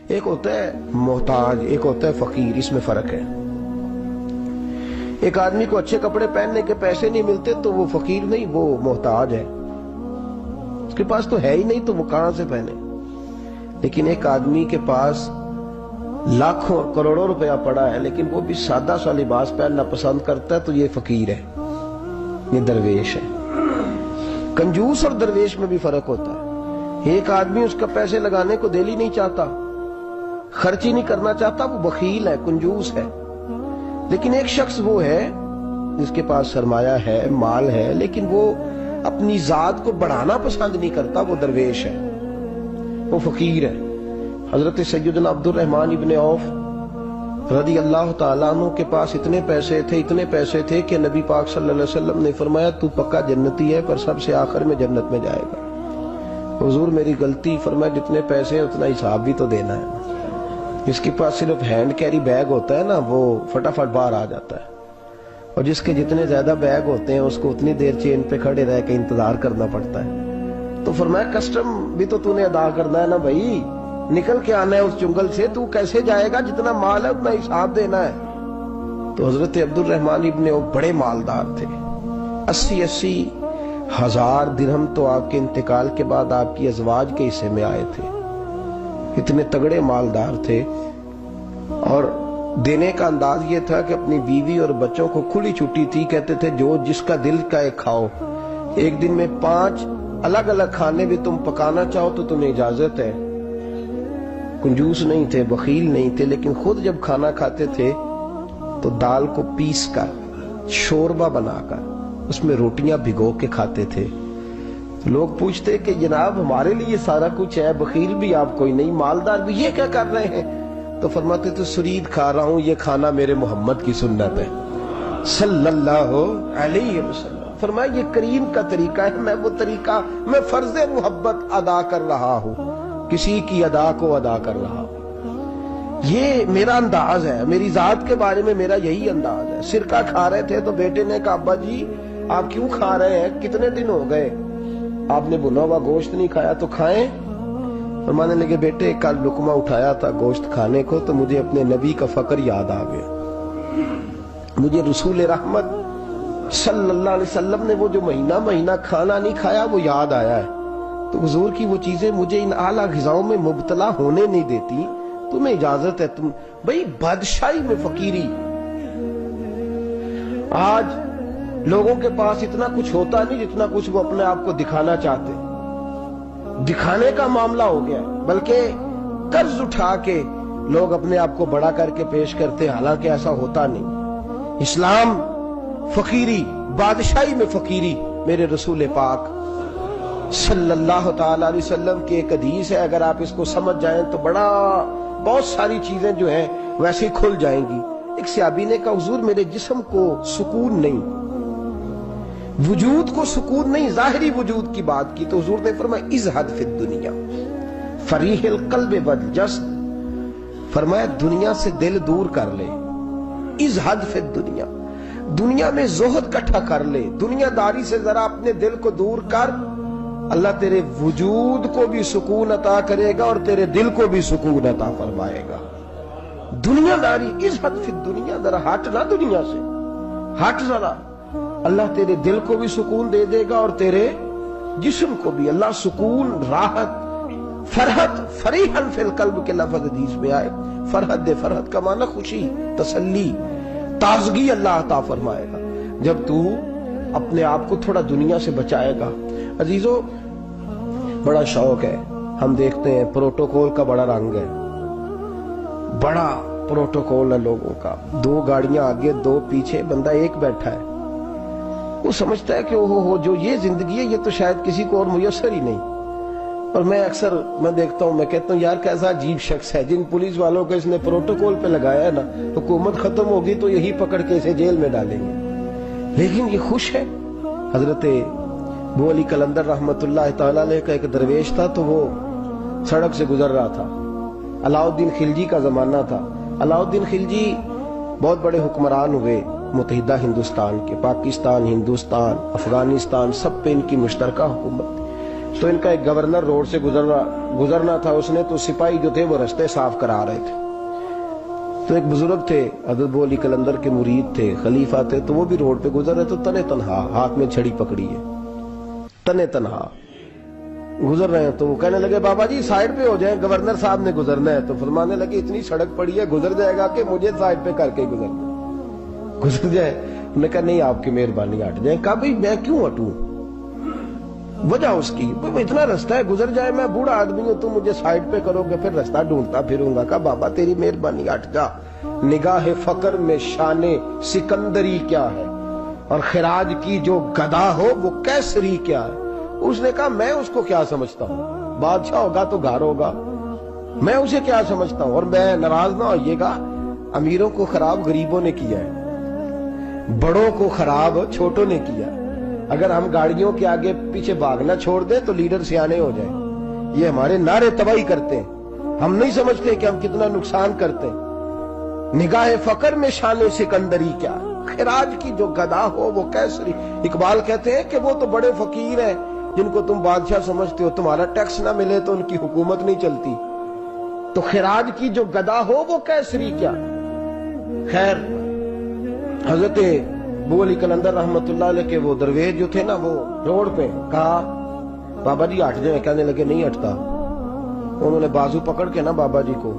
ایک ہوتا ہے محتاج، ایک ہوتا ہے فقیر، اس میں فرق ہے۔ ایک آدمی کو اچھے کپڑے پہننے کے پیسے نہیں ملتے تو وہ فقیر نہیں، وہ محتاج ہے، اس کے پاس تو ہے ہی نہیں تو وہ کہاں سے پہنے۔ لیکن ایک آدمی کے پاس لاکھوں اور کروڑوں روپیہ پڑا ہے لیکن وہ بھی سادہ سا لباس پہننا پسند کرتا ہے تو یہ فقیر ہے، یہ درویش ہے۔ کنجوس اور درویش میں بھی فرق ہوتا ہے۔ ایک آدمی اس کا پیسے لگانے کو دل ہی نہیں چاہتا، خرچ ہی نہیں کرنا چاہتا، وہ بخیل ہے، کنجوس ہے۔ لیکن ایک شخص وہ ہے جس کے پاس سرمایہ ہے، مال ہے، لیکن وہ اپنی ذات کو بڑھانا پسند نہیں کرتا، وہ درویش ہے، وہ فقیر ہے۔ حضرت سیدنا عبد الرحمن ابن عوف رضی اللہ تعالیٰ عنہ کے پاس اتنے پیسے تھے کہ نبی پاک صلی اللہ علیہ وسلم نے فرمایا تو پکا جنتی ہے پر سب سے آخر میں جنت میں جائے گا۔ حضور میری غلطی، فرمایا جتنے پیسے ہیں اتنا حساب بھی تو دینا ہے۔ جس کے پاس صرف ہینڈ کیری بیگ ہوتا ہے نا وہ فٹافٹ باہر آ جاتا ہے، اور جس کے جتنے زیادہ بیگ ہوتے ہیں اس کو اتنی دیر چین پہ کھڑے رہ کے انتظار کرنا پڑتا ہے۔ تو فرمایا کسٹم بھی تو نے ادا کرنا ہے نا بھائی، نکل کے آنا ہے اس جنگل سے، تو کیسے جائے گا؟ جتنا مال ہے اتنا حساب دینا ہے۔ تو حضرت عبد الرحمن ابن عوف بڑے مالدار تھے، 80 ہزار درہم تو آپ کے انتقال کے بعد آپ کی ازواج کے حصے میں آئے تھے، اتنے تگڑے مالدار تھے۔ اور دینے کا انداز یہ تھا کہ اپنی بیوی اور بچوں کو کھلی چھٹی تھی، کہتے تھے جو جس کا دل کا ایک کھاؤ، ایک دن میں 5 الگ الگ کھانے بھی تم پکانا چاہو تو تمہیں اجازت ہے۔ کنجوس نہیں تھے، بخیل نہیں تھے، لیکن خود جب کھانا کھاتے تھے تو دال کو پیس کر شوربہ بنا کر اس میں روٹیاں بھگو کے کھاتے تھے۔ لوگ پوچھتے کہ جناب ہمارے لیے سارا کچھ ہے، بخیل بھی آپ کوئی نہیں، مالدار بھی، یہ کیا کر رہے ہیں؟ تو فرماتے تو سرید کھا رہا ہوں، یہ کھانا میرے محمد کی سنت ہے صلی اللہ علیہ وسلم۔ فرمایا یہ کریم کا طریقہ ہے، میں وہ طریقہ، میں فرض محبت ادا کر رہا ہوں، کسی کی ادا کو ادا کر رہا ہوں، یہ میرا انداز ہے، میری ذات کے بارے میں میرا یہی انداز ہے۔ سرکہ کھا رہے تھے تو بیٹے نے کہا ابا جی آپ کیوں کھا رہے ہیں، کتنے دن ہو گئے آپ نے بنا ہوا گوشت نہیں کھایا تو کھائیں۔ فرمانے لگے بیٹے کل لقمہ اٹھایا تھا گوشت کھانے کو تو مجھے اپنے نبی کا فقر یاد آ گیا، مجھے رسول رحمت صلی اللہ علیہ وسلم نے وہ جو مہینہ کھانا نہیں کھایا وہ یاد آیا ہے۔ تو حضور کی وہ چیزیں مجھے ان اعلیٰ غذاؤں میں مبتلا ہونے نہیں دیتی، تمہیں اجازت ہے۔ تم بھئی بادشاہی میں فقیری، آج لوگوں کے پاس اتنا کچھ ہوتا نہیں جتنا کچھ وہ اپنے آپ کو دکھانا چاہتے، دکھانے کا معاملہ ہو گیا، بلکہ قرض اٹھا کے لوگ اپنے آپ کو بڑا کر کے پیش کرتے، حالانکہ ایسا ہوتا نہیں۔ اسلام فقیری، بادشاہی میں فقیری، میرے رسول پاک صلی اللہ تعالی علیہ وسلم کی ایک حدیث ہے، اگر آپ اس کو سمجھ جائیں تو بہت ساری چیزیں جو ہیں ویسے کھل جائیں گی۔ ایک صحابی نے کہا حضور میرے جسم کو سکون نہیں، وجود کو سکون نہیں، ظاہری وجود کی بات کی، تو حضور نے فرمایا ازہد فی الدنیا فریح القلب والجسد، فرمایا دنیا سے دل دور کر لے، ازہد فی الدنیا، دنیا میں زہد کٹھا کر لے، دنیا داری سے ذرا اپنے دل کو دور کر، اللہ تیرے وجود کو بھی سکون عطا کرے گا اور تیرے دل کو بھی سکون عطا فرمائے گا۔ دنیا داری، ازہد فی الدنیا، ذرا ہٹ نہ دنیا سے، ہٹ ذرا، اللہ تیرے دل کو بھی سکون دے دے گا اور تیرے جسم کو بھی۔ اللہ سکون، راحت، فرحت، فریحاً فی القلب کے لفظ حدیث میں آئے، فرحت دے، فرحت کا معنی خوشی، تسلی، تازگی اللہ عطا فرمائے گا جب تو اپنے آپ کو تھوڑا دنیا سے بچائے گا۔ عزیزو بڑا شوق ہے، ہم دیکھتے ہیں پروٹوکول کا بڑا رنگ ہے، بڑا پروٹوکول ہے لوگوں کا، 2 گاڑیاں آگے 2 پیچھے، بندہ ایک بیٹھا ہے، وہ سمجھتا ہے کہ اوہو جو یہ زندگی ہے یہ تو شاید کسی کو اور میسر ہی نہیں۔ اور میں اکثر دیکھتا ہوں، میں کہتا ہوں یار کیسا عجیب شخص ہے، جن پولیس والوں کو اس نے پروٹوکول پہ لگایا ہے نا، حکومت ختم ہوگی تو یہی پکڑ کے اسے جیل میں ڈالیں گے، لیکن یہ خوش ہے۔ حضرت ابو علی قلندر رحمت اللہ تعالیٰ علیہ کا ایک درویش تھا، تو وہ سڑک سے گزر رہا تھا، علاؤالدین خلجی کا زمانہ تھا۔ علاؤالدین خلجی بہت بڑے حکمران ہوئے متحدہ ہندوستان کے، پاکستان، ہندوستان، افغانستان، سب پہ ان کی مشترکہ حکومت۔ تو ان کا ایک گورنر روڈ سے گزرنا تھا، اس نے تو سپاہی جو تھے وہ رستے صاف کرا رہے تھے، تو ایک بزرگ تھے حضرت ابو علی قلندر کے مرید تھے، خلیفہ تھے، تو وہ بھی روڈ پہ گزر رہے تو تنے تنہا ہاتھ میں چھڑی پکڑی ہے، تنے تنہا گزر رہے ہیں۔ تو وہ کہنے لگے بابا جی سائڈ پہ ہو جائیں، گورنر صاحب نے گزرنا ہے۔ تو فرمانے لگے اتنی سڑک پڑی ہے گزر جائے گا کہ مجھے سائڈ پہ کر کے گزر جائے؟ انہوں نے کہا نہیں آپ کی مہربانی ہٹ جائیں۔ کہا بھئی میں کیوں ہٹوں؟ وجہ اس کی اتنا رستہ ہے گزر جائے، میں بوڑھا آدمی ہوں، تم مجھے سائڈ پہ کرو گے پھر رستہ ڈھونڈتا پھروں گا۔ کہا بابا تیری مہربانی ہٹ جا، نگاہ فقر میں شان سکندری کیا ہے، اور خراج کی جو گدا ہو وہ کیسری کیا ہے۔ اس نے کہا میں اس کو کیا سمجھتا ہوں، بادشاہ ہوگا تو گھر ہوگا، میں اسے کیا سمجھتا ہوں، اور میں ناراض نہ ہوئیے گا، امیروں کو خراب غریبوں نے کیا ہے، بڑوں کو خراب چھوٹوں نے کیا۔ اگر ہم گاڑیوں کے آگے پیچھے بھاگنا چھوڑ دیں تو لیڈر سیانے ہو جائیں، یہ ہمارے نعرے تباہی کرتے ہیں، ہم نہیں سمجھتے کہ ہم کتنا نقصان کرتے ہیں۔ نگاہ فقر میں شان سکندری کیا، خراج کی جو گدا ہو وہ کیسری۔ اقبال کہتے ہیں کہ وہ تو بڑے فقیر ہیں جن کو تم بادشاہ سمجھتے ہو، تمہارا ٹیکس نہ ملے تو ان کی حکومت نہیں چلتی، تو خراج کی جو گدا ہو وہ کیسری کیا۔ خیر حضرت ابو علی قلندر رحمت اللہ علیہ کے وہ درویش جو تھے نا وہ روڈ پہ کہا بابا جی ہٹ جائیں، کہنے لگے نہیں ہٹتا۔ انہوں نے بازو پکڑ کے نا بابا جی کو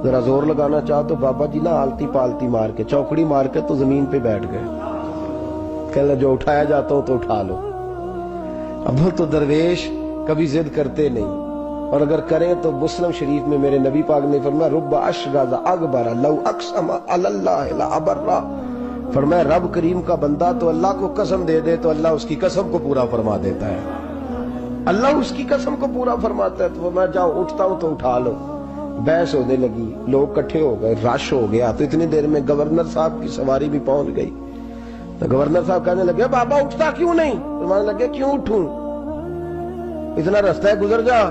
ذرا زور لگانا چاہا تو بابا جی نا آلتی پالتی مار کے چوکڑی مار کے تو زمین پہ بیٹھ گئے، کہنے جو اٹھایا جاتا ہوں تو اٹھا لو۔ اب تو درویش کبھی ضد کرتے نہیں، اور اگر کریں تو مسلم شریف میں میرے نبی پاک نے فرمایا رب اشغاز اکبر لو اقسم علی اللہ لابرہ، فرمایا رب کریم کا بندہ تو اللہ کو قسم دے دے تو اللہ اس کی قسم کو پورا فرما دیتا ہے، اللہ اس کی قسم کو پورا فرماتا ہے۔ تو میں جاؤ اٹھتا ہوں تو اٹھا لو۔ بحث ہونے لگی، لوگ کٹھے ہو گئے، رش ہو گیا، تو اتنی دیر میں گورنر صاحب کی سواری بھی پہنچ گئی۔ تو گورنر صاحب کہنے لگے بابا اٹھتا کیوں نہیں؟ فرمانے لگے کیوں اٹھوں، اتنا رستہ ہے گزر جا۔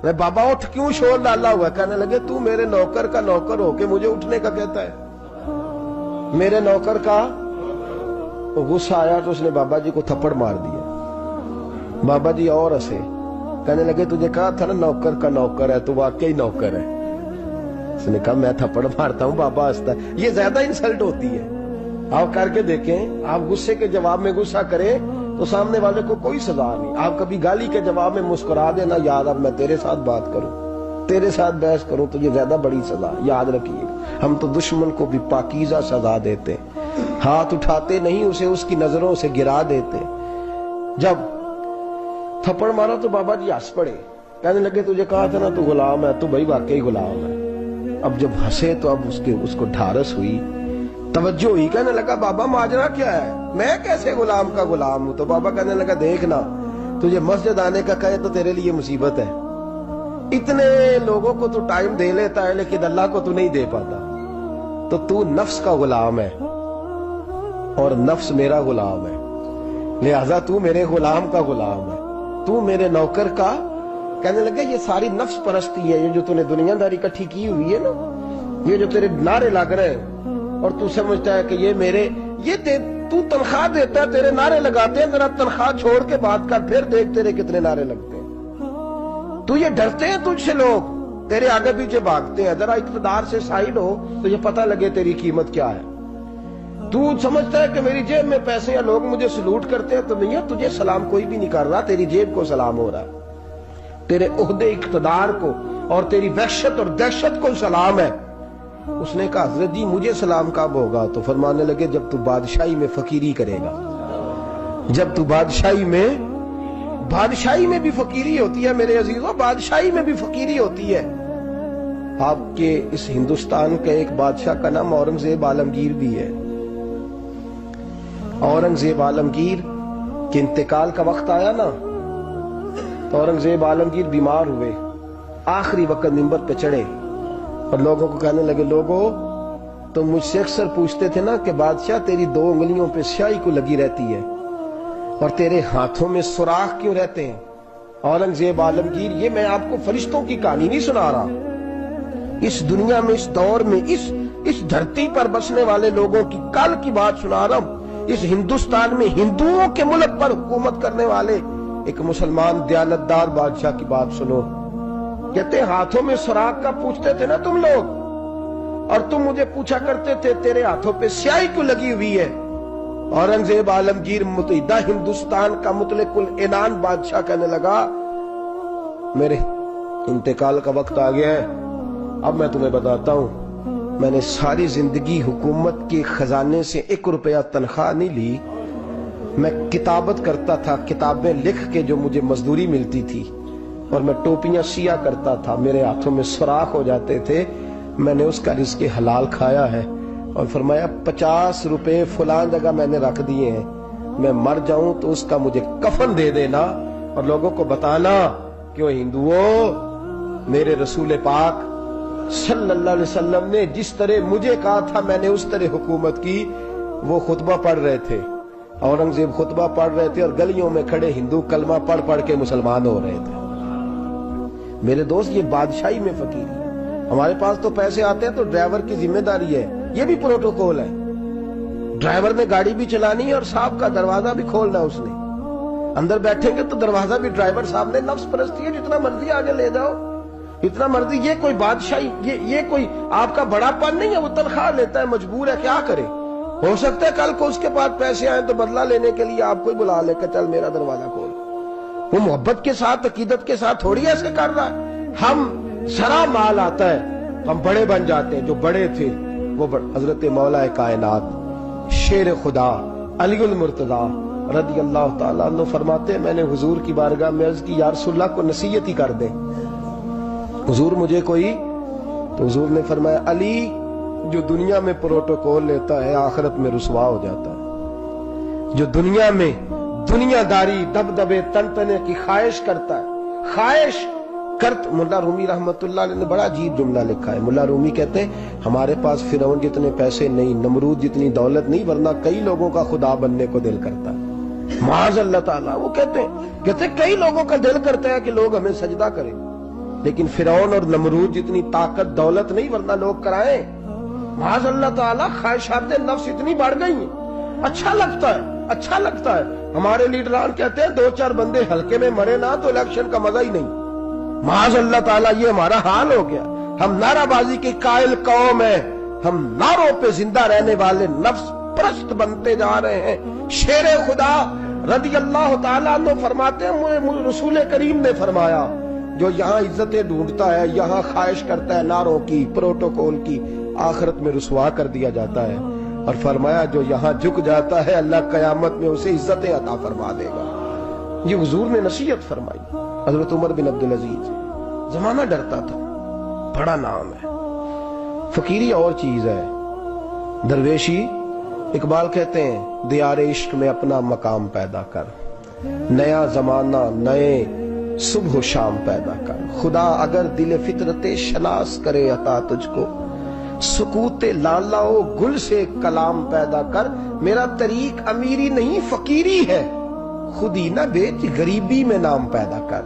میں بابا اٹھ کیوں شور ڈالا ہوا ہے؟ کہنے لگے تو میرے نوکر کا نوکر ہو کے مجھے اٹھنے کا کہتا ہے، میرے نوکر کا۔ غصہ آیا تو اس نے بابا جی کو تھپڑ مار دیا۔ بابا جی اور ہنسے، کہنے لگے تجھے کہا تھا نا نوکر کا نوکر ہے، تو واقعی نوکر ہے۔ اس نے کہا میں تھپڑ مارتا ہوں، بابا ہنستا ہے۔ یہ زیادہ انسلٹ ہوتی ہے، آپ کر کے دیکھیں، آپ غصے کے جواب میں غصہ کریں تو سامنے والے کو کوئی سزا نہیں۔ آپ کبھی گالی کے جواب میں مسکرا دینا یار اب میں تیرے ساتھ بات کروں، تیرے ساتھ بحث کروں تو یہ زیادہ بڑی سزا، یاد رکھیے۔ ہم تو دشمن کو بھی پاکیزہ سزا دیتے، ہاتھ اٹھاتے نہیں، اسے اس کی نظروں سے گرا دیتے۔ جب تھپڑ مارا تو بابا جی ہنس پڑے، کہنے لگے تجھے کہا تھا نا تو غلام ہے، تو بھائی واقعی غلام ہے۔ اب جب ہنسے تو اب اس کو ڈھارس ہوئی، توجہ ہوئی، کہنے لگا بابا ماجرا کیا ہے، میں کیسے غلام کا غلام ہوں؟ تو بابا کہنے لگا دیکھنا تجھے مسجد آنے کا کہے تو تیرے لیے مصیبت ہے، اتنے لوگوں کو تو ٹائم دے لیتا ہے لیکن اللہ کو تو نہیں دے پاتا، تو نفس کا غلام ہے اور نفس میرا غلام ہے، لہذا تو میرے غلام کا غلام ہے، تو میرے نوکر کا۔ کہنے لگے یہ ساری نفس پرستی ہے، یہ جو تو نے دنیا داری اکٹھی کی ہوئی ہے نا، یہ جو تیرے نعرے لگ رہے ہیں اور تو سمجھتا ہے کہ یہ میرے تو تنخواہ دیتا ہے، تیرے نعرے لگاتے ہیں، ذرا تنخواہ چھوڑ کے بات کر، پھر دیکھ تیرے کتنے نعرے لگتے ہیں۔ تو یہ ڈرتے ہیں تجھ سے، لوگ تیرے آگے پیچھے بھاگتے ہیں، ذرا اقتدار سے سائل ہو تو یہ پتہ لگے تیری قیمت کیا ہے۔ تو سمجھتا ہے کہ میری جیب میں پیسے ہیں، لوگ مجھے سلوٹ کرتے ہیں، تو نہیں ہے، تجھے سلام کوئی بھی نہیں کر رہا، تیری جیب کو سلام ہو رہا ہے، تیرے عہدے اقتدار کو اور تیری وحشت اور دہشت کو سلام ہے۔ اس نے کہا حضرت جی مجھے سلام کب ہوگا؟ تو فرمانے لگے جب تو بادشاہی میں فقیری کرے گا، جب تو بادشاہی میں بھی فقیری ہوتی ہے میرے عزیزوں، بادشاہی میں بھی فقیری ہوتی ہے۔ آپ کے اس ہندوستان کے ایک بادشاہ کا نام اورنگزیب عالمگیر بھی ہے۔ اورنگزیب عالمگیر کے انتقال کا وقت آیا نا تو اورنگزیب عالمگیر بیمار ہوئے، آخری وقت منبر پہ چڑھے اور لوگوں کو کہنے لگے لوگوں تم مجھ سے اکثر پوچھتے تھے نا کہ بادشاہ تیری 2 انگلیوں پہ سیاہی کو لگی رہتی ہے اور تیرے ہاتھوں میں سوراخ کیوں رہتے ہیں؟ اورنگزیب عالمگیر یہ میں آپ کو فرشتوں کی کہانی نہیں سنا رہا، اس دنیا میں، اس دور میں، اس دھرتی پر بسنے والے لوگوں کی کل کی بات سنا رہا ہوں۔ اس ہندوستان میں ہندوؤں کے ملک پر حکومت کرنے والے ایک مسلمان دیانتدار بادشاہ کی بات سنو. کہتے ہاتھوں میں سراغ کا پوچھتے تھے نا تم لوگ, اور تم مجھے پوچھا کرتے تھے تیرے ہاتھوں پہ سیاہی کیوں لگی ہوئی ہے. اورنگزیب عالمگیر متحدہ ہندوستان کا مطلق العنان بادشاہ کہنے لگا میرے انتقال کا وقت آ گیا ہے. اب میں تمہیں بتاتا ہوں, میں نے ساری زندگی حکومت کے خزانے سے 1 روپیہ تنخواہ نہیں لی. میں کتابت کرتا تھا, کتابیں لکھ کے جو مجھے مزدوری ملتی تھی, اور میں ٹوپیاں سیا کرتا تھا, میرے ہاتھوں میں سوراخ ہو جاتے تھے. میں نے اس کا رزق حلال کھایا ہے. اور فرمایا 50 روپے فلاں جگہ میں نے رکھ دیے ہیں, میں مر جاؤں تو اس کا مجھے کفن دے دینا, اور لوگوں کو بتانا کہ وہ ہندوؤں میرے رسول پاک صلی اللہ علیہ وسلم نے جس طرح مجھے کہا تھا میں نے اس طرح حکومت کی. وہ خطبہ پڑھ رہے تھے, اورنگزیب خطبہ پڑھ رہے تھے, اور گلیوں میں کھڑے ہندو کلمہ پڑھ پڑھ کے مسلمان ہو رہے تھے. میرے دوست, یہ بادشاہی میں فقیری. ہمارے پاس تو پیسے آتے ہیں تو ڈرائیور کی ذمہ داری ہے, یہ بھی پروٹوکول ہے. ڈرائیور نے گاڑی بھی چلانی ہے اور صاحب کا دروازہ بھی کھولنا اس نے. اندر بیٹھیں گے تو دروازہ بھی ڈرائیور صاحب نے. نفس پرستی ہے, جتنا مرضی آگے لے جاؤ, اتنا مرضی. یہ کوئی بادشاہی, یہ کوئی آپ کا بڑا پن نہیں ہے. وہ تنخواہ لیتا ہے, مجبور ہے, کیا کرے. ہو سکتا ہے کل کو اس کے پاس پیسے آئیں تو بدلہ لینے کے لیے آپ کو ہی بلا لے کہ چل میرا دروازہ کھول. وہ محبت کے ساتھ, عقیدت کے ساتھ تھوڑی ایسے کر رہا ہے. ہم سرا مال آتا ہے ہم بڑے بن جاتے ہیں. جو بڑے تھے وہ حضرت مولا کائنات شیر خدا علی المرتضیٰ رضی اللہ تعالیٰ عنہ فرماتے ہیں میں نے حضور کی بارگاہ میں عرض کی یا رسول اللہ کو نصیحت ہی کر دیں, حضور مجھے کوئی. تو حضور نے فرمایا علی جو دنیا میں پروٹوکول لیتا ہے آخرت میں رسوا ہو جاتا ہے. جو دنیا میں دنیا داری دبدبے تنتنے کی خواہش کرتا ہے, خواہش کرت. ملا رومی رحمت اللہ علیہ نے بڑا عجیب جملہ لکھا ہے. ملا رومی کہتے ہیں ہمارے پاس فرعون جتنے پیسے نہیں, نمرود جتنی دولت نہیں, ورنہ کئی لوگوں کا خدا بننے کو دل کرتا ہے. معاذ اللہ تعالیٰ. وہ کہتے ہیں کئی لوگوں کا دل کرتا ہے کہ لوگ ہمیں سجدہ کریں, لیکن فرعون اور نمرود جتنی طاقت دولت نہیں, ورنہ لوگ کرائیں. معاذ اللہ تعالیٰ. خواہشات نفس اتنی بڑھ گئی ہیں. اچھا لگتا ہے, اچھا لگتا ہے. ہمارے لیڈران کہتے ہیں 2-4 بندے ہلکے میں مرے نہ تو الیکشن کا مزہ ہی نہیں. معاذ اللہ تعالیٰ یہ ہمارا حال ہو گیا. ہم نعرہ بازی کی قائل قوم ہیں, ہم نعروں پہ زندہ رہنے والے نفس پرست بنتے جا رہے ہیں. شیر خدا رضی اللہ تعالیٰ عنہ فرماتے ہیں رسول کریم نے فرمایا جو یہاں عزتیں ڈھونڈتا ہے, یہاں خواہش کرتا ہے نعروں کی, پروٹوکول کی, آخرت میں رسوا کر دیا جاتا ہے. اور فرمایا جو یہاں جھک جاتا ہے اللہ قیامت میں اسے عزتیں عطا فرما دے گا. یہ حضور نے نصیحت فرمائی. حضرت عمر بن عبدالعزیز. زمانہ ڈرتا تھا, بڑا نام ہے. فقیری اور چیز ہے, درویشی. اقبال کہتے ہیں دیار عشق میں اپنا مقام پیدا کر, نیا زمانہ نئے صبح و شام پیدا کر. خدا اگر دل فطرت شناس کرے عطا تجھ کو, سکوت لالا و گل سے کلام پیدا کر. میرا طریق امیری نہیں فقیری ہے, خود ہی نہ بیچ غریبی میں نام پیدا کر.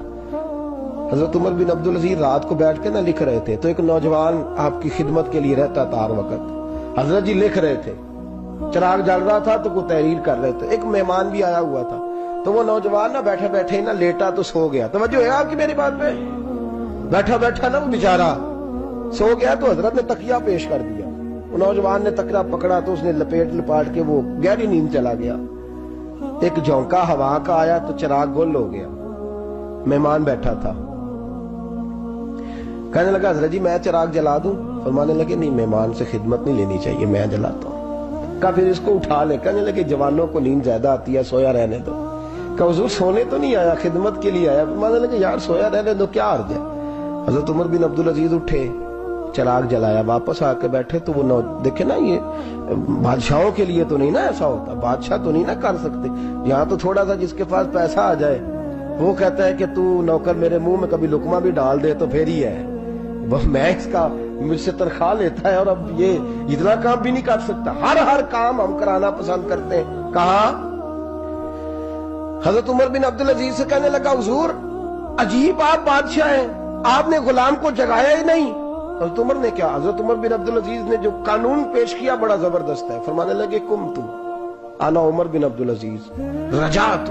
حضرت عمر بن عبدالعزیز رات کو بیٹھ کے نہ لکھ رہے تھے, تو ایک نوجوان آپ کی خدمت کے لیے رہتا تھا ہر وقت. حضرت جی لکھ رہے تھے, چراغ جل رہا تھا تو کوئی تحریر کر رہے تھے. ایک مہمان بھی آیا ہوا تھا, تو وہ نوجوان نہ بیٹھے بیٹھے نہ لیٹا تو سو گیا. توجہ ہے آپ کی میری بات پہ؟ بیٹھا بیٹھا نہ وہ بیچارہ سو گیا, تو حضرت نے تکیہ پیش کر دیا. وہ نوجوان نے تکیہ پکڑا تو اس نے لپاٹ کے وہ گہری نیند چلا گیا. ایک جھونکا ہوا کا آیا تو چراغ گل ہو گیا. مہمان بیٹھا تھا, کہنے لگا حضرت جی میں چراغ جلا دوں؟ فرمانے لگے نہیں, مہمان سے خدمت نہیں لینی چاہیے, میں جلاتا ہوں. کہا پھر اس کو اٹھا لے. کہنے لگے جوانوں کو نیند زیادہ آتی ہے, سویا رہنے دو. کہا حضور سونے تو نہیں آیا, خدمت کے لیے آیا. فرمانے لگے یار سویا رہنے دو, کیا عرض ہے. حضرت عمر بن عبدالعزیز اٹھے, چراغ جلایا, واپس آ کے بیٹھے تو وہ دیکھے نا, یہ بادشاہوں کے لیے تو نہیں نا ایسا ہوتا, بادشاہ تو نہیں نا کر سکتے. یہاں تو تھوڑا سا جس کے پاس پیسہ آ جائے وہ کہتا ہے کہ تو نوکر میرے منہ میں کبھی لقمہ بھی ڈال دے تو پھر ہی ہے. میں اس کا مجھ سے تنخواہ لیتا ہے اور اب یہ اتنا کام بھی نہیں کر سکتا. ہر کام ہم کرانا پسند کرتے ہیں. کہا حضرت عمر بن عبدالعزیز سے کہنے لگا حضور عجیب آپ بادشاہ ہیں, آپ نے غلام کو جگایا ہی نہیں. حضرت عمر نے کیا, حضرت عمر بن عبدالعزیز نے جو قانون پیش کیا بڑا زبردست ہے. فرمانے لگے کم تو انا عمر بن عبدالعزیز رجعت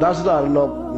10,000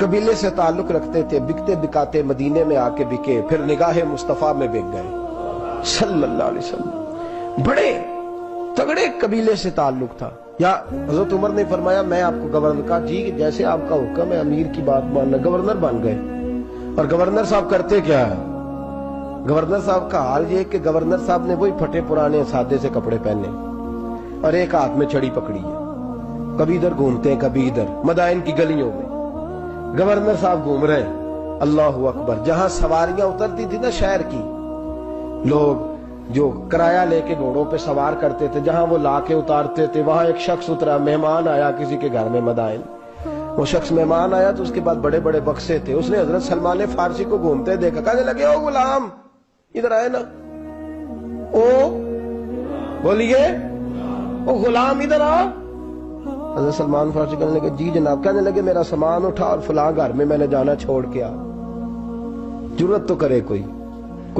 قبیلے سے تعلق رکھتے تھے, بکتے بکاتے مدینے میں آ کے بکے, پھر نگاہ مصطفیٰ میں بک گئے صلی اللہ علیہ وسلم. بڑے تگڑے قبیلے سے تعلق تھا. یا حضرت عمر نے فرمایا میں آپ کو گورنر کا, جی جیسے آپ کا حکم ہے امیر کی بات ماننا. گورنر بن گئے. اور گورنر صاحب کرتے کیا ہے؟ گورنر صاحب کا حال یہ کہ گورنر صاحب نے وہی پھٹے پرانے سادے سے کپڑے پہنے اور ایک ہاتھ میں چھڑی پکڑی ہے, کبھی ادھر گھومتے ہیں کبھی ادھر, مدائن کی گلیوں میں گورنر صاحب گھوم رہے ہیں. اللہ اکبر. جہاں سواریاں اترتی تھی نا شہر کی, لوگ جو کرایہ لے کے گھوڑوں پہ سوار کرتے تھے, جہاں وہ لا کے اتارتے تھے, وہاں ایک شخص اترا, مہمان آیا کسی کے گھر میں مدائن. وہ شخص مہمان آیا تو اس کے بعد بڑے بڑے بکسے تھے, اس نے حضرت سلمان فارسی کو گھومتے دیکھا, کہنے لگے او غلام ادھر آئے نا, او بولیے او غلام ادھر آ. حضرت سلمان فارسی کہنے لگے جی جناب. کہنے لگے میرا سامان اٹھا اور فلاں گھر میں نے جانا چھوڑ کے آ. جرت تو کرے کوئی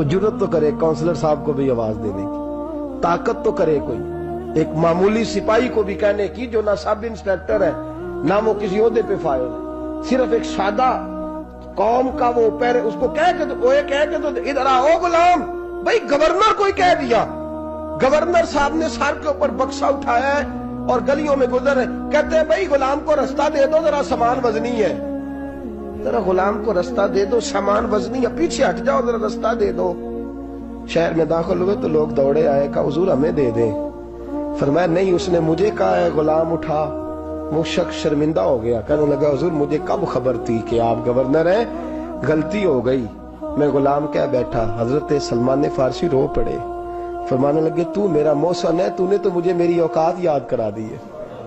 جرت تو کرے کونسلر صاحب کو بھی آواز دینے کی, طاقت تو کرے کوئی, ایک معمولی سپاہی کو بھی کہنے کی جو نہ سب انسپیکٹر ہے نہ وہ کسی عہدے پہ فائل ہے, صرف ایک سادہ قوم کا وہ پیر, اس کو کہہ کے تو ادھر آؤ غلام. بھائی گورنر کوئی کہہ دیا. گورنر صاحب نے سر کے اوپر بکسا اٹھایا ہے اور گلیوں میں گزر رہے, کہتے ہیں بھائی غلام کو رستہ دے دو, ذرا سامان وزنی ہے, ذرا غلام کو رستہ دے دو, سامان وزنی ہے, پیچھے ہٹ جاؤ ذرا رستہ دے دو. شہر میں داخل ہوئے تو لوگ دوڑے آئے, کہا حضور ہمیں دے دیں. فرمایا نہیں, اس نے مجھے کہا ہے غلام اٹھا. وہ شخص شرمندہ ہو گیا, کہنے لگا حضور مجھے کب خبر تھی کہ آپ گورنر ہیں, غلطی ہو گئی, میں غلام کہہ بیٹھا. حضرت سلمان فارسی رو پڑے, فرمانے لگے تو میرا محسن ہے, تو نے تو مجھے میری اوقات یاد کرا دی ہے.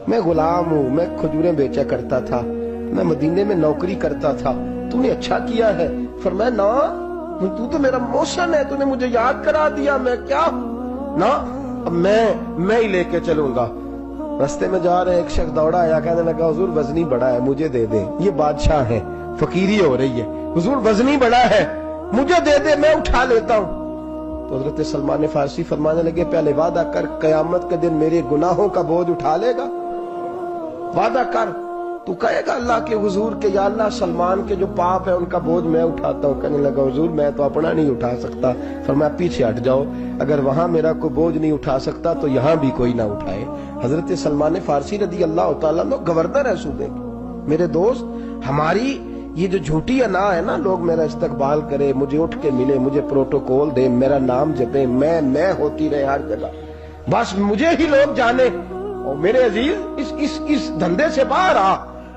میں غلام ہوں, میں کھجوریں بیچا کرتا تھا, میں مدینے میں نوکری کرتا تھا, تو نے اچھا کیا ہے. فرمایا نا تو میرا محسن ہے, تو نے مجھے یاد کرا دیا, میں کیا نا اب میں ہی لے کے چلوں گا. رستے میں جا رہے ایک شخص دوڑا آیا, کہنے لگا حضور وزنی بڑا ہے مجھے دے دیں. یہ بادشاہ ہے, فقیری ہو رہی ہے, حضور وزنی بڑا ہے مجھے دے دے, میں اٹھا لیتا ہوں. تو حضرت سلمان فارسی فرمانے لگے پہلے وعدہ کر قیامت کے دن میرے گناہوں کا بوجھ اٹھا لے گا. وعدہ کر, تو کہے گا اللہ کے حضور کے یا اللہ سلمان کے جو پاپ ہے ان کا بوجھ میں اٹھاتا ہوں. کہنے لگا حضور میں تو اپنا نہیں اٹھا سکتا. فرمایا پیچھے ہٹ جاؤ, اگر وہاں میرا کوئی بوجھ نہیں اٹھا سکتا تو یہاں بھی کوئی نہ اٹھائے. حضرت سلمان فارسی رضی اللہ تعالیٰ عنہ گورنر ہے صوبے کے. میرے دوست, ہماری یہ جو جھوٹی انا ہے نا, لوگ میرا استقبال کرے, مجھے اٹھ کے ملے, مجھے پروٹوکول دے, میرا نام جپے, میں ہوتی رہے ہر جگہ, بس مجھے ہی لوگ جانے. اور میرے عزیز اس دھندے سے باہر آ,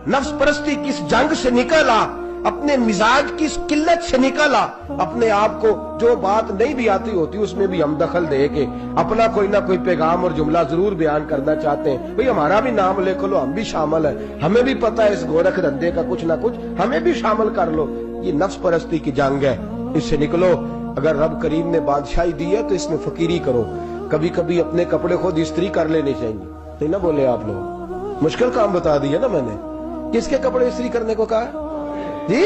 نفس پرستی کی اس جنگ سے نکل آ, اپنے مزاج کی اس قلت سے نکل آ, اپنے آپ کو جو بات نہیں بھی آتی ہوتی اس میں بھی ہم دخل دے کے اپنا کوئی نہ کوئی پیغام اور جملہ ضرور بیان کرنا چاہتے ہیں. بھئی ہمارا بھی نام لے لو, ہم بھی شامل ہیں, ہمیں بھی پتہ ہے اس گورکھ دھندے کا کچھ نہ کچھ, ہمیں بھی شامل کر لو. یہ نفس پرستی کی جنگ ہے, اس سے نکلو. اگر رب کریم نے بادشاہی دی ہے تو اس میں فقیری کرو. کبھی کبھی اپنے کپڑے خود استری کر لینے چاہیے. نہیں نہ بولے آپ لوگ, مشکل کام بتا دیا نا میں نے. کس کے کپڑے استری کرنے کو کہا جی؟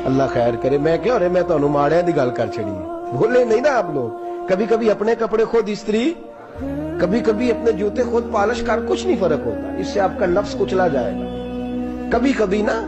اللہ خیر کرے. میں کیا رہے, میں تو ماڑے دی گل کر چھڑی ہے, بولے نہیں نا آپ لوگ. کبھی کبھی اپنے کپڑے خود استری, کبھی کبھی اپنے جوتے خود پالش کر, کچھ نہیں فرق ہوتا, اس سے آپ کا نفس کچلا جائے گا. کبھی کبھی نا,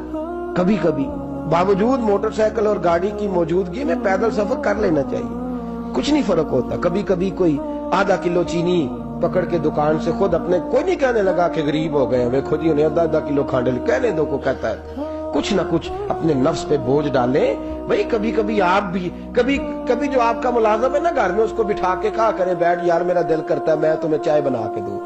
کبھی کبھی باوجود موٹر سائیکل اور گاڑی کی موجودگی میں پیدل سفر کر لینا چاہیے, کچھ نہیں فرق ہوتا. کبھی کبھی کوئی آدھا کلو چینی پکڑ کے دکان سے خود اپنے, کوئی نہیں کہنے لگا کہ غریب ہو گئے ہیں, خود ہی انہیں آدھا کلو کھانڈل کہنے دو کو کہتا ہے. کچھ نہ کچھ اپنے نفس پہ بوجھ ڈالیں. بھئی کبھی کبھی آپ بھی, کبھی جو آپ کا ملازم ہے نا گھر میں, اس کو بٹھا کے کہا کریں بیٹھ یار میرا دل کرتا ہے میں تمہیں چائے بنا کے دوں.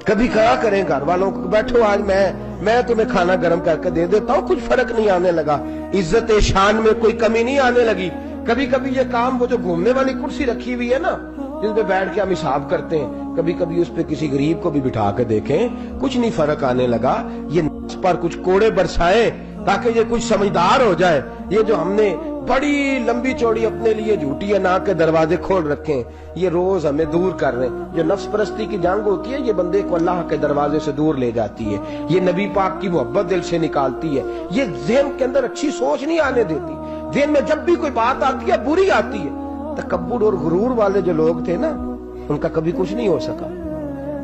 کبھی کہا کریں گھر والوں کو بیٹھو آج میں تمہیں کھانا گرم کر کے دے دیتا ہوں. کچھ فرق نہیں آنے لگا, عزت شان میں کوئی کمی نہیں آنے لگی. کبھی کبھی یہ کام, وہ جو گھومنے والی کرسی رکھی ہوئی ہے نا جس پہ بیٹھ کے ہم حساب کرتے ہیں, کبھی کبھی اس پہ کسی غریب کو بھی بٹھا کے دیکھیں, کچھ نہیں فرق آنے لگا. یہ نفس پر کچھ کوڑے برسائیں تاکہ یہ کچھ سمجھدار ہو جائے. یہ جو ہم نے بڑی لمبی چوڑی اپنے لیے جھوٹی انا کے دروازے کھول رکھے ہیں, یہ روز ہمیں دور کر رہے ہیں. جو نفس پرستی کی جنگ ہوتی ہے یہ بندے کو اللہ کے دروازے سے دور لے جاتی ہے, یہ نبی پاک کی محبت دل سے نکالتی ہے, یہ ذہن کے اندر اچھی سوچ نہیں آنے دیتی. ذہن میں جب بھی کوئی بات آتی ہے بری آتی ہے. تکبر اور غرور والے جو لوگ تھے نا ان کا کبھی کچھ نہیں ہو سکا.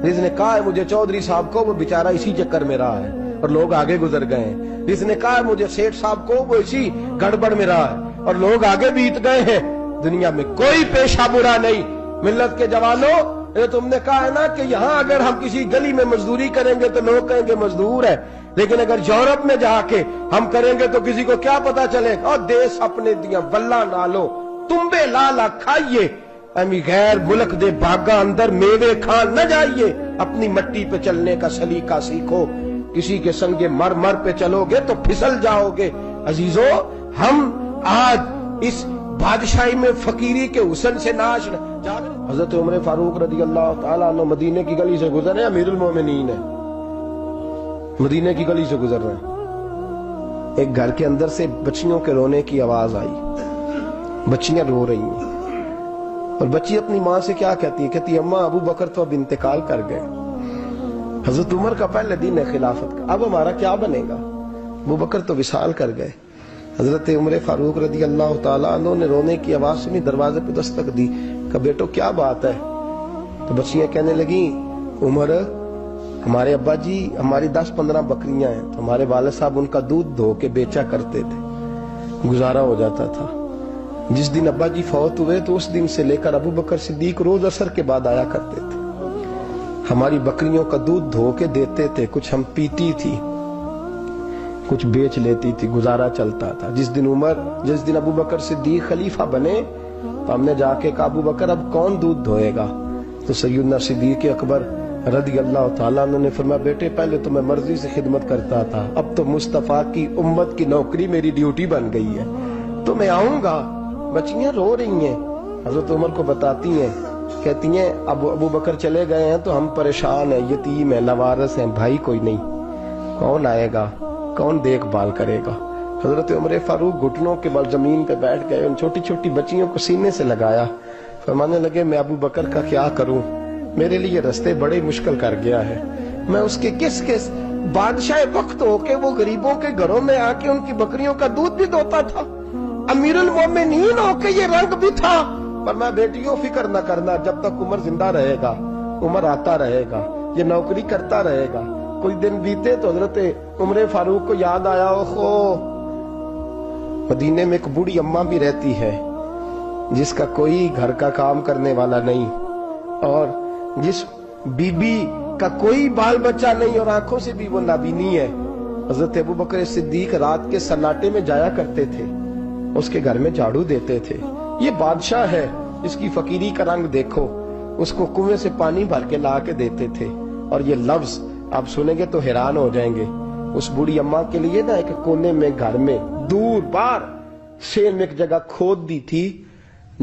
جس نے کہا ہے مجھے چودھری صاحب کو, وہ بیچارہ اسی چکر میں رہا ہے. اور لوگ آگے گزر گئے ہیں. جس نے کہا مجھے سیٹھ صاحب کو وہ اسی گڑبڑ میں رہا ہے اور لوگ آگے بیت گئے ہیں. دنیا میں کوئی پیشہ برا نہیں. ملت کے جوانوں، یہ تم نے کہا ہے نا کہ یہاں اگر ہم کسی گلی میں مزدوری کریں گے تو لوگ کہیں گے مزدور ہے، لیکن اگر یورپ میں جا کے ہم کریں گے تو کسی کو کیا پتا چلے گا؟ اور دیس اپنے دیا ولہ نالو تمبے لالا کھائیے، امی غیر ملک دے باغاں اندر میوے کھان نہ جائیے. اپنی مٹی پہ چلنے کا سلیقہ سیکھو. کسی کے سنگ مر پہ چلو گے تو پھسل جاؤ گے. عزیزو، ہم آج اس بادشاہی میں فقیری کے حسن سے ناش حضرت عمر فاروق رضی اللہ تعالیٰ عنہ مدینے کی گلی سے گزر رہے ہیں. امیر المومنین ہے، مدینے کی گلی سے گزر رہے ہیں. ایک گھر کے اندر سے بچیوں کے رونے کی آواز آئی. بچیاں رو رہی ہیں اور بچی اپنی ماں سے کیا کہتی ہے؟ کہتی ہے اماں ابو بکر تو اب انتقال کر گئے. حضرت عمر کا پہلے دن ہے خلافت کا، اب ہمارا کیا بنے گا؟ ابو بکر تو وصال کر گئے. حضرت عمر فاروق رضی اللہ تعالیٰ عنہ نے رونے کی آواز سنی، دروازے پہ دستک دی کہ بیٹو کیا بات ہے؟ تو بچیاں کہنے لگیں عمر ہمارے ابا جی ہماری 10-15 بکریاں ہیں، تو ہمارے والد صاحب ان کا دودھ دھو کے بیچا کرتے تھے، گزارا ہو جاتا تھا. جس دن ابا جی فوت ہوئے تو اس دن سے لے کر ابو بکر صدیق روز عصر کے بعد آیا کرتے تھے، ہماری بکریوں کا دودھ دھو کے دیتے تھے، کچھ ہم پیتی تھی کچھ بیچ لیتی تھی، گزارا چلتا تھا. جس دن ابو بکر صدیق خلیفہ بنے تو ہم نے جا کے کہا ابو بکر اب کون دودھ دھوئے گا؟ تو سیدنا صدیق اکبر رضی اللہ تعالیٰ عنہ نے فرمایا بیٹے پہلے تو میں مرضی سے خدمت کرتا تھا، اب تو مصطفیٰ کی امت کی نوکری میری ڈیوٹی بن گئی ہے، تو میں آؤں گا. بچیاں رو رہی ہیں، حضرت عمر کو بتاتی ہیں، کہتی ہیں ابو بکر چلے گئے ہیں تو ہم پریشان ہیں، یتیم ہیں، لاوارث ہیں، بھائی کوئی نہیں، کون آئے گا، کون دیکھ بھال کرے گا؟ حضرت عمر فاروق گھٹنوں کے بل زمین پہ بیٹھ گئے، ان چھوٹی چھوٹی بچیوں کو سینے سے لگایا، فرمانے لگے میں ابو بکر کا کیا کروں، میرے لیے رستے بڑے مشکل کر گیا ہے، میں اس کے کس بادشاہ وقت ہو کے وہ غریبوں کے گھروں میں آ کے ان کی بکریوں کا دودھ بھی دوتا تھا، امیر المومنین ہو کے یہ رنگ بھی تھا. پر میں بیٹیوں فکر نہ کرنا، جب تک عمر زندہ رہے گا، عمر آتا رہے گا، یہ نوکری کرتا رہے گا. کوئی دن بیتے تو حضرت عمر فاروق کو یاد آیا اوہو مدینے میں ایک بوڑھی اماں بھی رہتی ہے جس کا کوئی گھر کا کام کرنے والا نہیں، اور جس بی بی کا کوئی بال بچہ نہیں اور آنکھوں سے بھی وہ نابینی ہے. حضرت ابو بکر صدیق رات کے سناٹے میں جایا کرتے تھے، اس کے گھر میں جھاڑو دیتے تھے. یہ بادشاہ ہے، اس کی فقیری کا رنگ دیکھو. اس کو کنویں سے پانی بھر کے لا کے دیتے تھے. اور یہ لفظ آپ سنیں گے تو حیران ہو جائیں گے. اس بوڑھی اماں کے لیے نا ایک کونے میں گھر میں دور باہر شیر میں ایک جگہ کھود دی تھی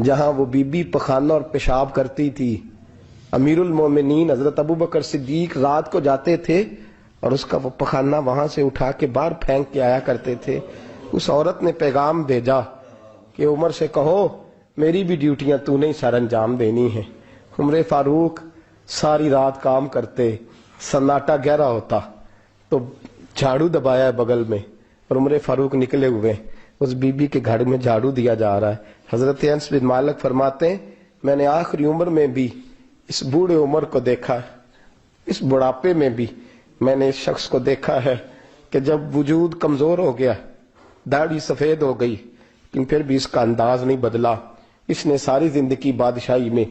جہاں وہ بی بی پخانہ اور پیشاب کرتی تھی. امیر المومنین حضرت ابو بکر صدیق رات کو جاتے تھے اور اس کا وہ پخانہ وہاں سے اٹھا کے باہر پھینک کے آیا کرتے تھے. اس عورت نے پیغام بھیجا کہ عمر سے کہو میری بھی ڈیوٹیاں تو نے سر انجام دینی ہیں. عمر فاروق ساری رات کام کرتے، سناٹا گہرا ہوتا تو جھاڑو دبایا ہے بغل میں اور عمر فاروق نکلے ہوئے اس بی بی کے گھر میں جھاڑو دیا جا رہا ہے. حضرت انس بن مالک فرماتے ہیں میں نے آخری عمر میں بھی اس بوڑھے عمر کو دیکھا، اس بڑھاپے میں بھی میں نے اس شخص کو دیکھا ہے کہ جب وجود کمزور ہو گیا، داڑھی سفید ہو گئی، لیکن پھر بھی اس کا انداز نہیں بدلا. اس نے ساری زندگی بادشاہی میں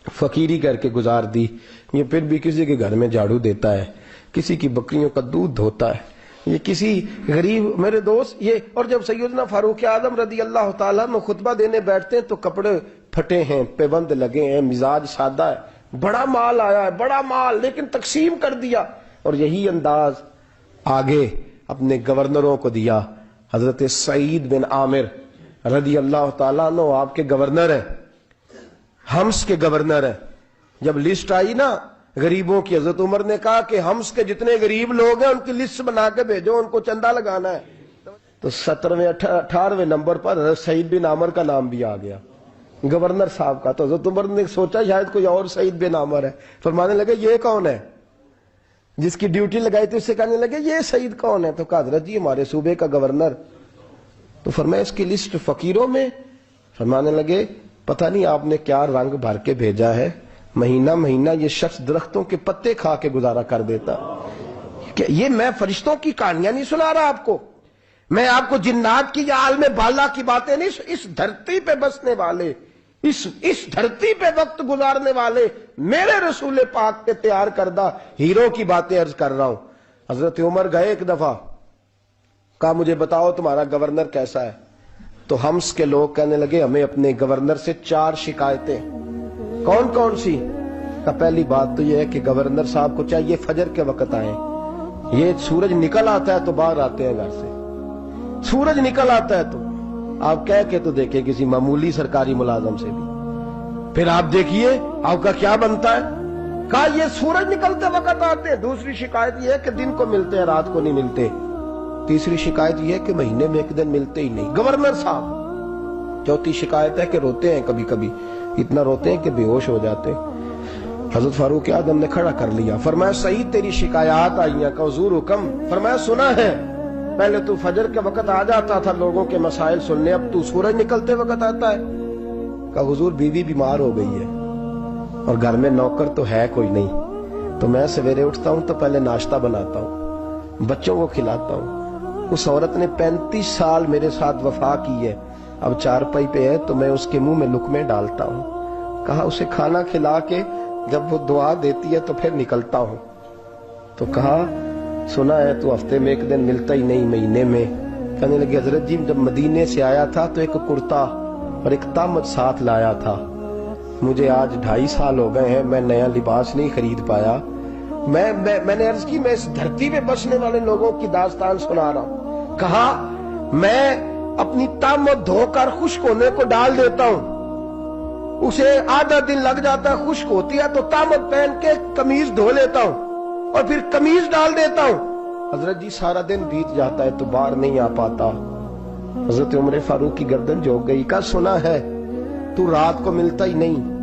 فقیری کر کے گزار دی، یہ پھر بھی کسی کے گھر میں جھاڑو دیتا ہے، کسی کی بکریوں کا دودھ دھوتا ہے، یہ کسی غریب میرے دوست یہ. اور جب سیدنا فاروق اعظم رضی اللہ تعالیٰ میں خطبہ دینے بیٹھتے ہیں تو کپڑے پھٹے ہیں، پیبند لگے ہیں، مزاج سادہ ہے، بڑا مال آیا ہے، بڑا مال، لیکن تقسیم کر دیا. اور یہی انداز آگے اپنے گورنروں کو دیا. حضرت سعید بن عامر رضی اللہ تعالیٰ عنہ آپ کے گورنر ہیں، حمص کے گورنر ہیں. جب لسٹ آئی نا غریبوں کی، حضرت عمر نے کہا کہ حمص کے جتنے غریب لوگ ہیں ان کی لسٹ بنا کے بھیجو، ان کو چندہ لگانا ہے. تو 17ویں 18ویں نمبر پر حضرت سعید بن عامر کا نام بھی آ گیا، گورنر صاحب کا. تو حضرت عمر نے سوچا شاید کوئی اور سعید بن عامر ہے. فرمانے لگے یہ کون ہے؟ جس کی ڈیوٹی لگائی تھی اس سے کہنے لگے یہ سعید کون ہے؟ تو کہا حضرت جی ہمارے صوبے کا گورنر. تو فرمایا اس کی لسٹ فقیروں میں؟ فرمانے لگے پتہ نہیں آپ نے کیا رنگ بھر کے بھیجا ہے، مہینہ مہینہ یہ شخص درختوں کے پتے کھا کے گزارا کر دیتا، یہ میں فرشتوں کی کہانیاں نہیں سنا رہا آپ کو، میں آپ کو جنات کی یا عالم بالا کی باتیں نہیں، اس دھرتی پہ بسنے والے، اس دھرتی پہ وقت گزارنے والے میرے رسول پاک کے تیار کردہ ہیرو کی باتیں عرض کر رہا ہوں۔ حضرت عمر گئے ایک دفعہ، کہا مجھے بتاؤ تمہارا گورنر کیسا ہے؟ تو ہمس کے لوگ کہنے لگے ہمیں اپنے گورنر سے 4 شکایتیں۔ کون کون سی؟ پہلی بات تو یہ ہے کہ گورنر صاحب کو چاہیے فجر کے وقت آئیں، یہ سورج نکل آتا ہے تو باہر آتے ہیں گھر سے، سورج نکل آتا ہے تو آپ کہہ کے تو دیکھیں کسی معمولی سرکاری ملازم سے بھی، پھر آپ دیکھیے آپ کا کیا بنتا ہے۔ کہا یہ سورج نکلتے وقت آتے ہیں۔ دوسری شکایت یہ ہے کہ دن کو ملتے ہیں رات کو نہیں ملتے۔ تیسری شکایت یہ ہے کہ مہینے میں ایک دن ملتے ہی نہیں گورنر صاحب۔ چوتھی شکایت ہے کہ روتے ہیں، کبھی کبھی اتنا روتے ہیں کہ بے ہوش ہو جاتے ہیں۔ حضرت فاروق اعظم نے کھڑا کر لیا، فرمایا سعید تیری شکایات آئی ہیں، کہ حضور حکم۔ فرمایا سنا ہے، پہلے تو فجر کے وقت آ جاتا تھا لوگوں کے مسائل سننے، اب تو سورج نکلتے وقت آتا ہے۔ کہا حضور بیوی بیمار ہو گئی ہے اور گھر میں نوکر تو ہے کوئی نہیں، تو میں سویرے اٹھتا ہوں تو پہلے ناشتہ بناتا ہوں، بچوں کو کھلاتا ہوں۔ اس عورت نے 35 سال میرے ساتھ وفا کی ہے، اب چارپائی پہ ہے تو میں اس کے منہ میں لقمے ڈالتا ہوں۔ کہا اسے کھانا کھلا کے جب وہ دعا دیتی ہے تو پھر نکلتا ہوں۔ تو کہا سنا ہے تو ہفتے میں ایک دن ملتا ہی نہیں، مہینے میں۔ کہنے لگے حضرت جی جب مدینے سے آیا تھا تو ایک کرتا اور ایک تامت ساتھ لایا تھا، مجھے آج 2.5 سال ہو گئے ہیں، میں نیا لباس نہیں خرید پایا۔ میں نے عرض کی میں اس دھرتی پہ بسنے والے لوگوں کی داستان سنا رہا ہوں۔ کہا میں اپنی تامت دھو کر خشک ہونے کو ڈال دیتا ہوں، اسے آدھا دن لگ جاتا ہے، خشک ہوتی ہے تو تامت پہن کے قمیض دھو لیتا ہوں اور پھر قمیض ڈال دیتا ہوں۔ حضرت جی سارا دن بیت جاتا ہے تو باہر نہیں آ پاتا۔ حضرت عمر فاروق کی گردن جھک گئی، کہا سنا ہے تو رات کو ملتا ہی نہیں۔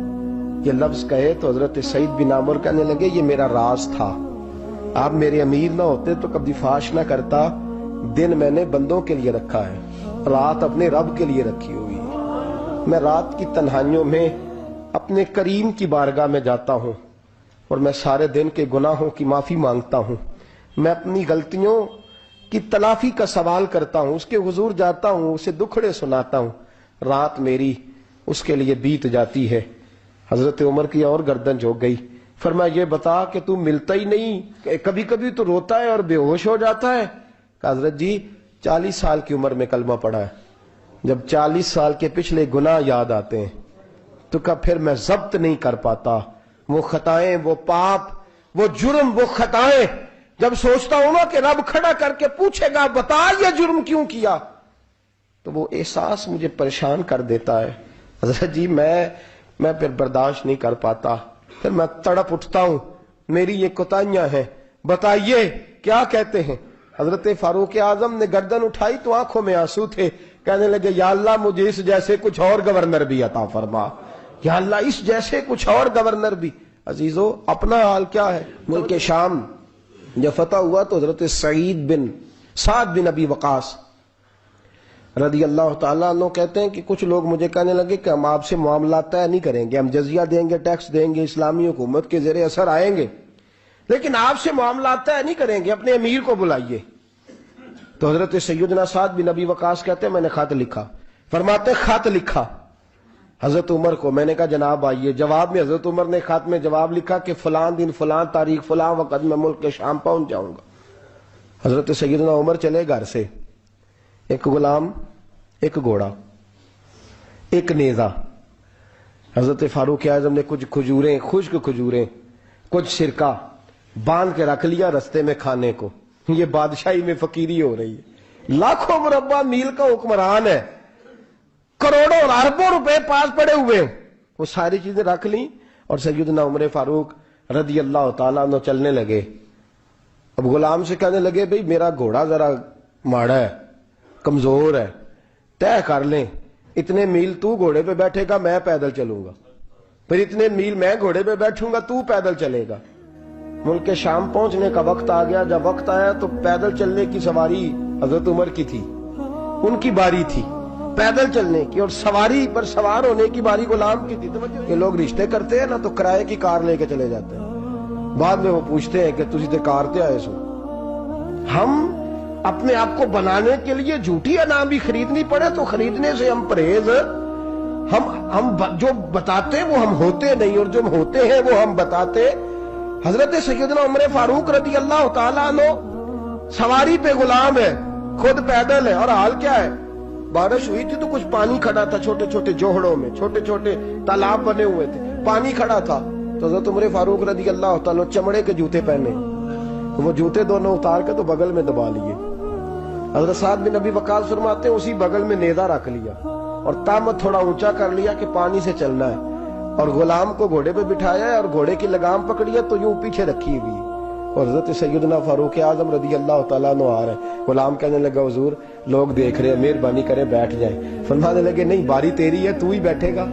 یہ لفظ کہے تو حضرت سعید بن عامر کہنے لگے یہ میرا راز تھا، آپ میرے امیر نہ ہوتے تو کبھی فاش نہ کرتا، دن میں نے بندوں کے لیے رکھا ہے، رات اپنے رب کے لیے رکھی ہوئی ہے۔ میں رات کی تنہائیوں میں اپنے کریم کی بارگاہ میں جاتا ہوں اور میں سارے دن کے گناہوں کی معافی مانگتا ہوں، میں اپنی غلطیوں کی تلافی کا سوال کرتا ہوں، اس کے حضور جاتا ہوں، اسے دکھڑے سناتا ہوں، رات میری اس کے لیے بیت جاتی ہے۔ حضرت عمر کی اور گردن جھک گئی، فرمایا یہ بتا کہ تو ملتا ہی نہیں، کبھی کبھی تو روتا ہے اور بے ہوش ہو جاتا ہے۔ کہ حضرت جی 40 سال کی عمر میں کلمہ پڑھا ہے، جب 40 سال کے پچھلے گناہ یاد آتے ہیں تو کہا پھر میں ضبط نہیں کر پاتا، وہ خطائیں، وہ پاپ، وہ جرم، وہ خطائیں جب سوچتا ہوں نا کہ رب کھڑا کر کے پوچھے گا بتا یہ جرم کیوں کیا، تو وہ احساس مجھے پریشان کر دیتا ہے۔ حضرت جی میں پھر برداشت نہیں کر پاتا، پھر میں تڑپ اٹھتا ہوں، میری یہ کوتاہیاں ہیں، بتائیے کیا کہتے ہیں۔ حضرت فاروق اعظم نے گردن اٹھائی تو آنکھوں میں آنسو تھے، کہنے لگے یا اللہ مجھے اس جیسے کچھ اور گورنر بھی عطا فرما، یا اللہ اس جیسے کچھ اور گورنر بھی۔ عزیزو اپنا حال کیا ہے؟ ملک شام جب فتح ہوا تو حضرت سعد بن ابی وقاص رضی اللہ تعالیٰ عنہ کہتے ہیں کہ کچھ لوگ مجھے کہنے لگے کہ ہم آپ سے معاملات طے نہیں کریں گے، ہم جزیہ دیں گے، ٹیکس دیں گے، اسلامی حکومت کے زیر اثر آئیں گے، لیکن آپ سے معاملات طے نہیں کریں گے، اپنے امیر کو بلائیے۔ تو حضرت سیدنا سعد بن ابی وقاص کہتے ہیں میں نے خط لکھا، فرماتے خط لکھا حضرت عمر کو، میں نے کہا جناب آئیے، جواب میں حضرت عمر نے خط میں جواب لکھا کہ فلاں دن فلاں تاریخ فلاں وقت میں ملک کے شام پہنچ جاؤں گا۔ حضرت سیدنا عمر چلے گھر سے، ایک غلام، ایک گھوڑا، ایک نیزہ۔ حضرت فاروق اعظم نے کچھ کھجوریں، خشک کھجوریں، کچھ سرکہ باندھ کے رکھ لیا رستے میں کھانے کو۔ یہ بادشاہی میں فقیری ہو رہی ہے، لاکھوں مربع میل کا حکمران ہے، کروڑوں اور اربوں روپے پاس پڑے ہوئے، وہ ساری چیزیں رکھ لیں اور سیدنا عمر فاروق رضی اللہ تعالیٰ عنہ چلنے لگے۔ اب غلام سے کہنے لگے بھئی میرا گھوڑا ذرا ماڑا ہے، کمزور ہے، طے کر لیں، اتنے میل تو گھوڑے پہ بیٹھے گا میں پیدل چلوں گا، پھر اتنے میل میں گھوڑے پہ بیٹھوں گا تو پیدل چلے گا۔ ملک شام پہنچنے کا وقت آ گیا، جب وقت آیا تو پیدل چلنے کی سواری حضرت عمر کی تھی، ان کی باری تھی پیدل چلنے کی، اور سواری پر سوار ہونے کی باری غلام کی تھی۔ یہ لوگ رشتے کرتے ہیں نا تو کرائے کی کار لے کے چلے جاتے ہیں، بعد میں وہ پوچھتے ہیں کہ تسی تے کار تے آئے سو، ہم اپنے آپ کو بنانے کے لیے جھوٹی انعام بھی خریدنی پڑے تو خریدنے سے ہم پرہیز. ہم جو بتاتے وہ ہم ہوتے نہیں، اور جو ہم ہوتے ہیں وہ ہم بتاتے. حضرت سیدنا عمر فاروق رضی اللہ تعالیٰ عنہ سواری پہ غلام ہے، خود پیدل ہے، اور حال کیا ہے؟ بارش ہوئی تھی تو کچھ پانی کھڑا تھا، چھوٹے چھوٹے جوہڑوں میں چھوٹے چھوٹے تالاب بنے ہوئے تھے، پانی کھڑا تھا. تو حضرت عمر فاروق رضی اللہ تعالیٰ چمڑے کے جوتے پہنے، تو وہ جوتے دونوں اتار کے تو بغل میں دبا لیے. حضرت سعد بن ابی وقاص فرماتے ہیں اسی بغل میں نیزہ رکھ لیا اور تامت تھوڑا اونچا کر لیا کہ پانی سے چلنا ہے، اور غلام کو گھوڑے پہ بٹھایا ہے اور گھوڑے کی لگام پکڑی ہے تو یوں پیچھے رکھی ہوئی. اور حضرت سیدنا فاروق اعظم رضی اللہ تعالیٰ عنہ آ رہے ہیں. غلام کہنے لگا حضور لوگ دیکھ رہے ہیں، مہربانی کریں بیٹھ جائیں. فرمانے لگے نہیں، باری تیری ہے، تو ہی بیٹھے گا.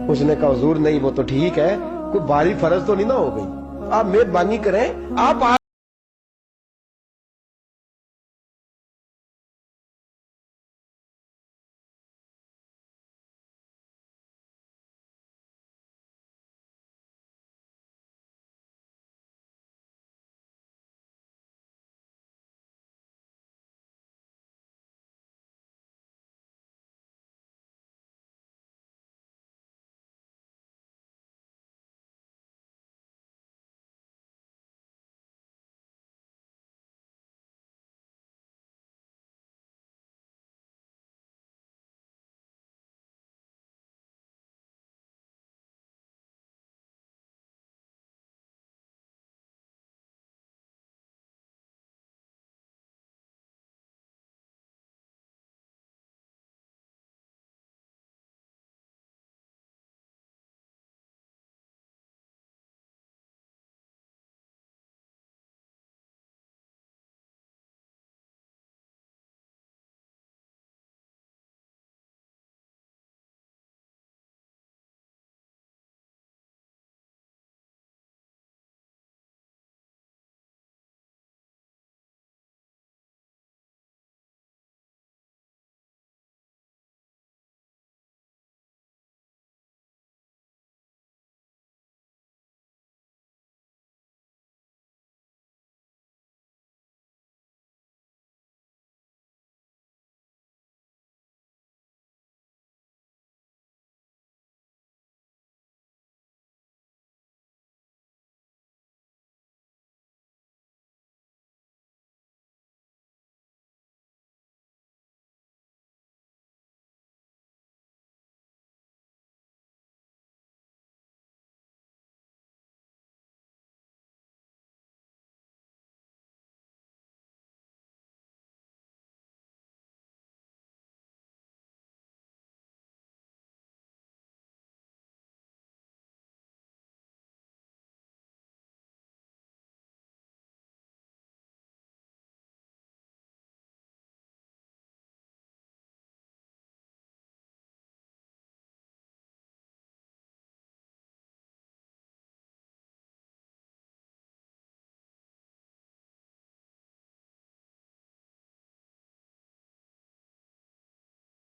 اس نے کہا حضور نہیں، وہ تو ٹھیک ہے، کوئی باری فرض تو نہیں نہ ہو گئی، آپ مہربانی کریں، آپ